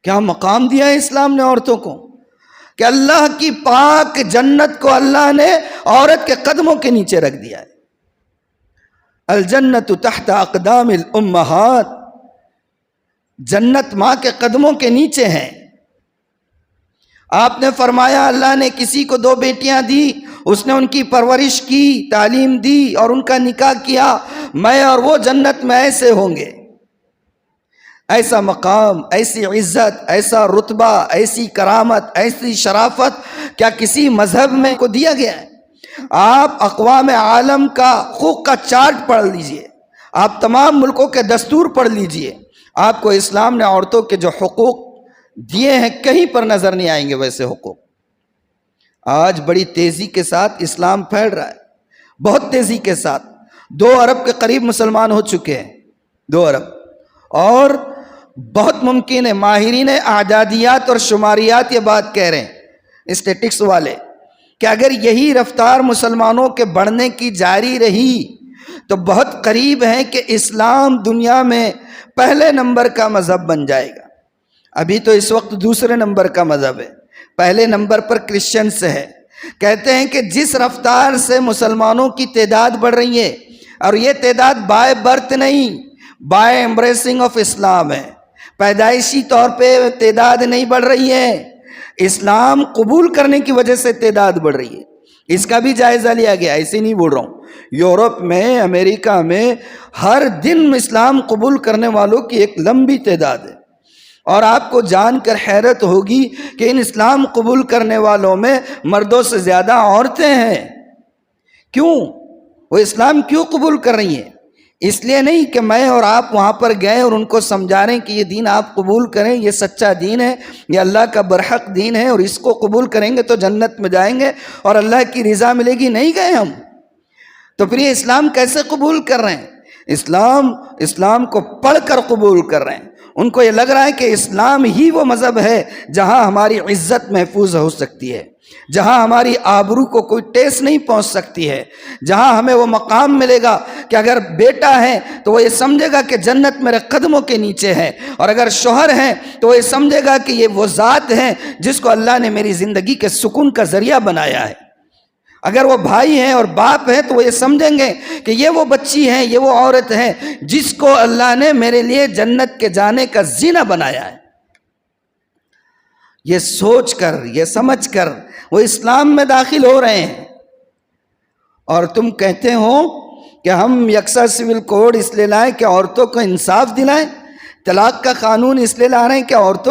کیا مقام دیا ہے اسلام نے عورتوں کو کہ اللہ کی پاک جنت کو اللہ نے عورت کے قدموں کے نیچے رکھ دیا ہے۔ الجنت تحت اقدام الامہات، جنت ماں کے قدموں کے نیچے ہے۔ آپ نے فرمایا اللہ نے کسی کو 2 بیٹیاں دی، اس نے ان کی پرورش کی، تعلیم دی اور ان کا نکاح کیا، میں اور وہ جنت میں ایسے ہوں گے۔ ایسا مقام، ایسی عزت، ایسا رتبہ، ایسی کرامت، ایسی شرافت کیا کسی مذہب میں کو دیا گیا ہے؟ آپ اقوام عالم کا حقوق کا چارٹ پڑھ لیجئے، آپ تمام ملکوں کے دستور پڑھ لیجئے، آپ کو اسلام نے عورتوں کے جو حقوق دیے ہیں کہیں پر نظر نہیں آئیں گے ویسے حقوق۔ آج بڑی تیزی کے ساتھ اسلام پھیل رہا ہے، بہت تیزی کے ساتھ 2 ارب کے قریب مسلمان ہو چکے ہیں، 2 ارب، اور بہت ممکن ہے ماہرین اعدادیات اور شماریات یہ بات کہہ رہے ہیں، اسٹیٹکس والے، کہ اگر یہی رفتار مسلمانوں کے بڑھنے کی جاری رہی تو بہت قریب ہے کہ اسلام دنیا میں پہلے نمبر کا مذہب بن جائے گا۔ ابھی تو اس وقت دوسرے نمبر کا مذہب ہے، پہلے نمبر پر کرسچنز ہے۔ کہتے ہیں کہ جس رفتار سے مسلمانوں کی تعداد بڑھ رہی ہے، اور یہ تعداد بائی برتھ نہیں، بائی ایمبریسنگ آف اسلام ہے، پیدائشی طور پہ تعداد نہیں بڑھ رہی ہے، اسلام قبول کرنے کی وجہ سے تعداد بڑھ رہی ہے۔ اس کا بھی جائزہ لیا گیا، ایسے نہیں بول رہا ہوں، یورپ میں، امریکہ میں ہر دن اسلام قبول کرنے والوں کی ایک لمبی تعداد ہے، اور آپ کو جان کر حیرت ہوگی کہ ان اسلام قبول کرنے والوں میں مردوں سے زیادہ عورتیں ہیں۔ کیوں؟ وہ اسلام کیوں قبول کر رہی ہیں؟ اس لیے نہیں کہ میں اور آپ وہاں پر گئے اور ان کو سمجھا رہے ہیں کہ یہ دین آپ قبول کریں، یہ سچا دین ہے، یہ اللہ کا برحق دین ہے، اور اس کو قبول کریں گے تو جنت میں جائیں گے اور اللہ کی رضا ملے گی۔ نہیں گئے ہم، تو پھر یہ اسلام کیسے قبول کر رہے ہیں؟ اسلام کو پڑھ کر قبول کر رہے ہیں۔ ان کو یہ لگ رہا ہے کہ اسلام ہی وہ مذہب ہے جہاں ہماری عزت محفوظ ہو سکتی ہے، جہاں ہماری آبرو کو کوئی ٹیس نہیں پہنچ سکتی ہے، جہاں ہمیں وہ مقام ملے گا کہ اگر بیٹا ہے تو وہ یہ سمجھے گا کہ جنت میرے قدموں کے نیچے ہے، اور اگر شوہر ہے تو وہ یہ سمجھے گا کہ یہ وہ ذات ہے جس کو اللہ نے میری زندگی کے سکون کا ذریعہ بنایا ہے۔ اگر وہ بھائی ہیں اور باپ ہیں تو وہ یہ سمجھیں گے کہ یہ وہ بچی ہے، یہ وہ عورت ہے جس کو اللہ نے میرے لیے جنت کے جانے کا زینہ بنایا ہے۔ یہ سوچ کر، یہ سمجھ کر وہ اسلام میں داخل ہو رہے ہیں، اور تم کہتے ہو کہ ہم یکساں سول کوڈ اس لیے لائیں کہ عورتوں کو انصاف دلائیں، طلاق کا قانون اس لیے لا رہے ہیں کہ عورتوں